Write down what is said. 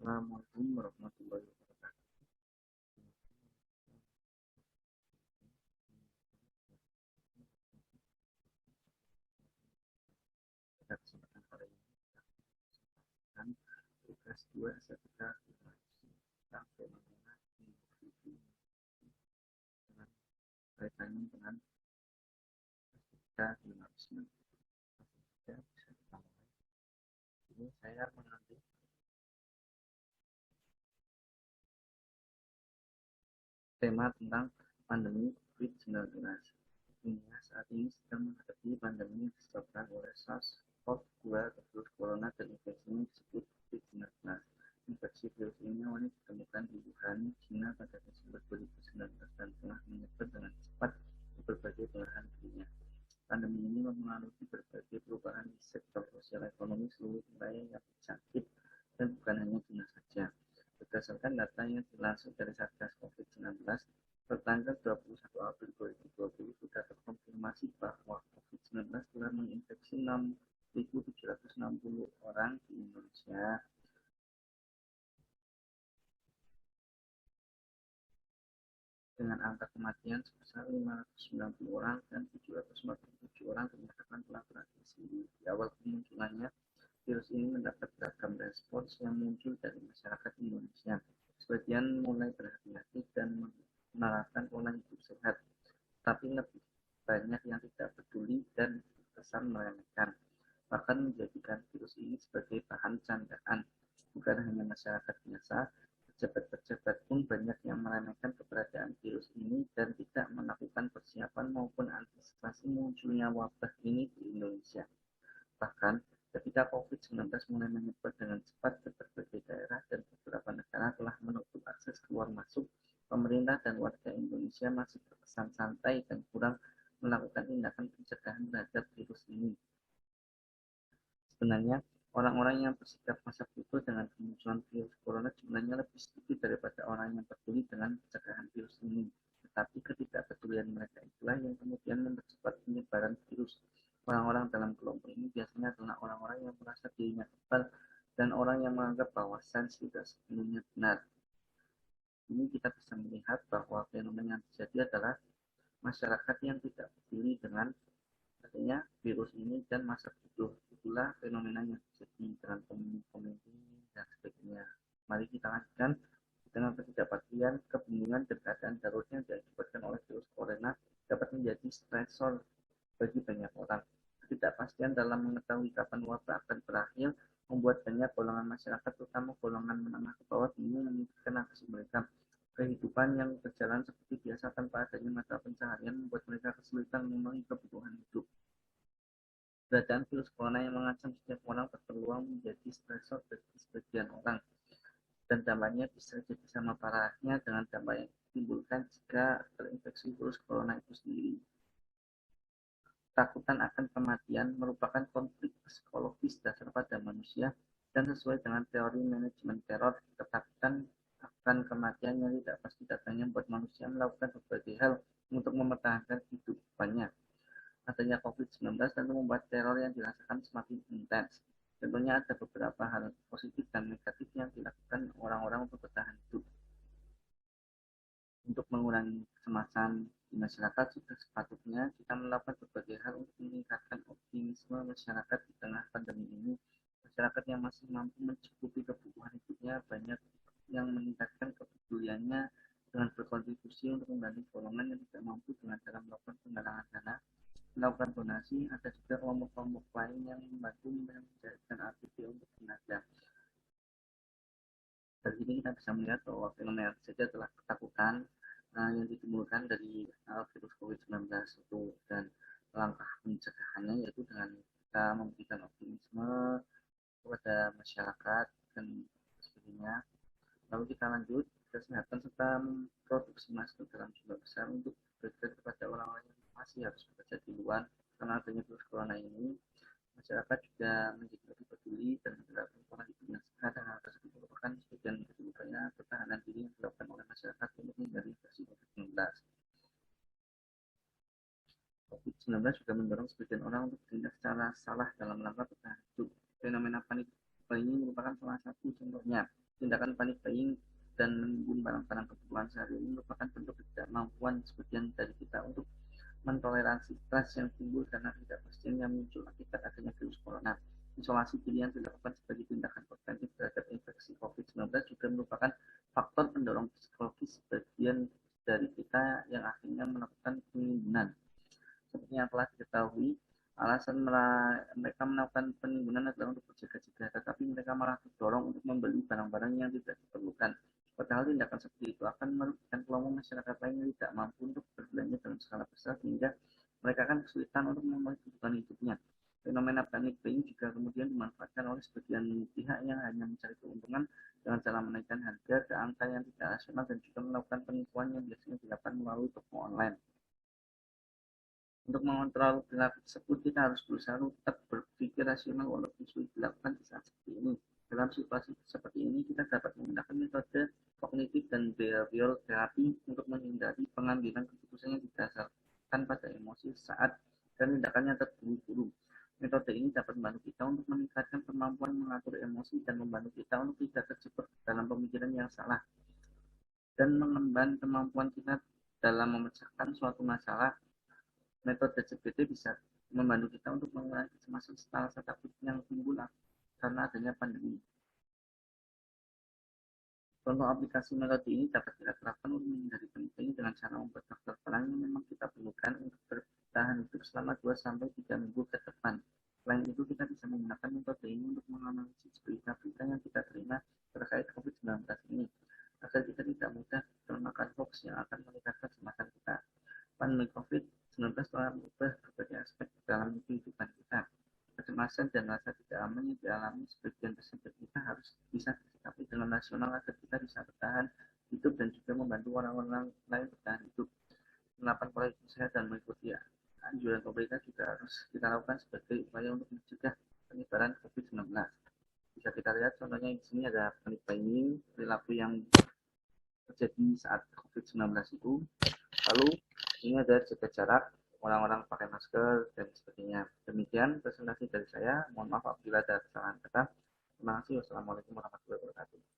Assalamualaikum warahmatullahi wabarakatuh. Pada kesempatan kali ini kita tugas 2 SMK tentang fenomena individu dengan kaitannya dengan dinamisme. Ya, bisa kita mulai. Ini saya mengambil tema tentang pandemi COVID-19. Dunia saat ini sedang menghadapi pandemi yang disebabkan oleh SARS-CoV-2 atau virus corona dan infeksinya disebut COVID-19. Infeksi virus ini awalnya ditemukan di Wuhan, China pada Desember 2019 dan telah menyebar dengan cepat ke berbagai belahan dunia. Pandemi ini mempengaruhi berbagai perubahan di sektor sosial ekonomi seluruh wilayah yang terjangkit dan bukan hanya China saja. Berdasarkan data yang dilansir dari Satgas COVID-19, pertanggal 21 April 2020 sudah terkonfirmasi bahwa COVID-19 telah menginfeksi 6.760 orang di Indonesia. Dengan angka kematian sebesar 590 orang dan 747 orang dinyatakan telah berakhir sembuh. Di awal kemunculannya, virus ini mendapat beragam respons yang muncul dari masyarakat Indonesia. Sebagian mulai berhati-hati dan menerapkan pola hidup sehat, tapi lebih banyak yang tidak peduli dan terkesan meremehkan, bahkan menjadikan virus ini sebagai bahan candaan. Bukan hanya masyarakat biasa, pejabat-pejabat pun banyak yang meremehkan keberadaan virus ini dan tidak melakukan persiapan maupun antisipasi munculnya wabah ini di Indonesia. Bahkan, ketika COVID-19 mulai menyebar dengan cepat ke berbagai daerah dan beberapa negara telah menutup akses keluar masuk, pemerintah dan warga Indonesia masih terkesan santai dan kurang melakukan tindakan pencegahan terhadap virus ini. Sebenarnya, orang-orang yang bersikap masa bodoh dengan kemunculan virus corona jumlahnya lebih sedikit daripada orang yang peduli dengan pencegahan virus ini. Tetapi ketidakpedulian mereka itulah yang kemudian mempercepat penyebaran virus. Orang-orang dalam kelompok ini biasanya adalah orang-orang yang merasa dirinya kebal dan orang yang menganggap bahwa sains tidak sepenuhnya benar. Ini kita bisa melihat bahwa fenomena yang terjadi adalah masyarakat yang tidak peduli dengan adanya virus ini dan masa bodoh. Itulah fenomena yang terjadi dengan komedi dan sebagainya. Mari kita lanjutkan. Dengan ketidakpastian, kebingungan, dan keadaan darurat yang diakibatkan oleh virus corona dapat menjadi stresor bagi banyak orang. Ketidakpastian dalam mengetahui kapan wabah akan berakhir membuat banyak golongan masyarakat, terutama golongan menengah ke bawah, bingung memikirkan nasib mereka. Kehidupan yang berjalan seperti biasa tanpa adanya mata pencaharian membuat mereka kesulitan memenuhi kebutuhan hidup. Keberadaan virus corona yang mengancam setiap orang berpeluang menjadi stresor bagi sebagian orang, dan dampaknya bisa jadi sama parahnya dengan dampak yang ditimbulkan jika terinfeksi virus corona itu sendiri. Ketakutan akan kematian merupakan konflik psikologis dasar pada manusia, dan sesuai dengan teori manajemen teror, ketakutan akan kematian yang tidak pasti datangnya membuat manusia melakukan berbagai hal untuk mempertahankan kehidupannya. Adanya COVID-19 tentu membuat teror yang dirasakan semakin intens. Tentunya ada beberapa hal positif dan negatif yang dilakukan orang-orang untuk bertahan hidup. Untuk mengurangi kecemasan di masyarakat, sudah sepatutnya kita melakukan berbagai hal untuk meningkatkan optimisme masyarakat di tengah pandemi ini. Masyarakat yang masih mampu mencukupi kebutuhan hidupnya banyak yang meningkatkan kepeduliannya dengan berkontribusi untuk membantu golongan yang tidak mampu dengan cara melakukan penggalangan dana, melakukan donasi. Ada juga kelompok-kelompok lain yang membantu menjadikan APD untuk jenazah. Dari sini kita bisa melihat bahwa fenomena terjadi adalah ketakutan yang ditimbulkan dari virus COVID-19 itu, dan langkah pencegahannya yaitu dengan kita memberikan optimisme kepada masyarakat dan sebagainya. Lalu kita lanjut, kesehatan serta produksi masker dalam jumlah besar untuk berikan kepada orang-orang yang masih harus bekerja di luar karena adanya virus corona ini. Masyarakat juga menjadi lebih peduli dan menerapkan pola hidup yang sehat, dan hal tersebut merupakan sebagian dari upaya pertahanan diri yang dilakukan oleh masyarakat untuk menghindari infeksi COVID-19. COVID-19 juga mendorong sebagian orang untuk bertindak secara salah dalam rangka bertahan hidup. Fenomena panik ini merupakan salah satu contohnya. Tindakan isolasi diri yang dilakukan sebagai tindakan preventif terhadap infeksi COVID-19 juga merupakan faktor pendorong psikologis sebagian dari kita yang akhirnya melakukan penimbunan. Seperti yang telah diketahui, alasan mereka melakukan penimbunan adalah untuk berjaga-jaga, tetapi mereka malah terdorong untuk membeli barang-barang yang tidak diperlukan. Padahal tindakan seperti itu akan merugikan kelompok masyarakat lain yang tidak mampu untuk berbelanja dalam skala besar, sehingga mereka akan kesulitan untuk memenuhi kebutuhan hidupnya. Fenomena panic buying juga kemudian dimanfaatkan oleh sebagian pihak yang hanya mencari keuntungan dengan cara menaikkan harga ke angka yang tidak rasional dan juga melakukan penipuan yang biasanya dilakukan melalui toko online. Untuk mengontrol perilaku tersebut, kita harus berusaha tetap berpikir rasional walaupun sulit dilakukan di saat seperti ini. Dalam situasi seperti ini, kita dapat menggunakan metode kognitif dan behavioral therapy untuk menghindari pengambilan keputusan yang didasarkan pada emosi saat dan tindakannya terburu-buru. Metode ini dapat membantu kita untuk meningkatkan kemampuan mengatur emosi dan membantu kita untuk tidak terjebak dalam pemikiran yang salah dan mengemban kemampuan kita dalam memecahkan suatu masalah. Metode CBT bisa membantu kita untuk mengurangi kecemasan setelah rasa takut yang timbul karena adanya pandemi. Contoh aplikasi metode ini dapat kita terapkan untuk menghindari penting dengan cara membuat daftar barang yang memang kita perlukan untuk bertahan hidup selama 2-3 minggu ke depan. Selain itu, kita bisa menggunakan metode ini untuk menganalisis berita-berita yang kita terima terkait COVID-19 ini, agar kita tidak mudah termakan hoax yang akan meningkatkan kecemasan kita. Pandemi COVID-19 telah mengubah berbagai aspek dalam kehidupan kita. Kecemasan dan rasa tidak aman yang dialami sebagian besar kita harus bisa disikapi dengan rasional agar kita bisa bertahan hidup dan juga membantu orang-orang lain bertahan hidup. Penerapan pola hidup sehat dan mengikuti anjuran pemerintah juga harus kita lakukan sebagai upaya untuk mencegah penyebaran COVID-19. Bisa kita lihat contohnya di sini ada panic perilaku yang terjadi saat COVID-19 itu. Lalu ini ada jaga jarak, orang-orang pakai masker dan sebagainya. Demikian presentasi dari saya. Mohon maaf apabila ada kesalahan kata. Terima kasih. Wassalamualaikum warahmatullahi wabarakatuh.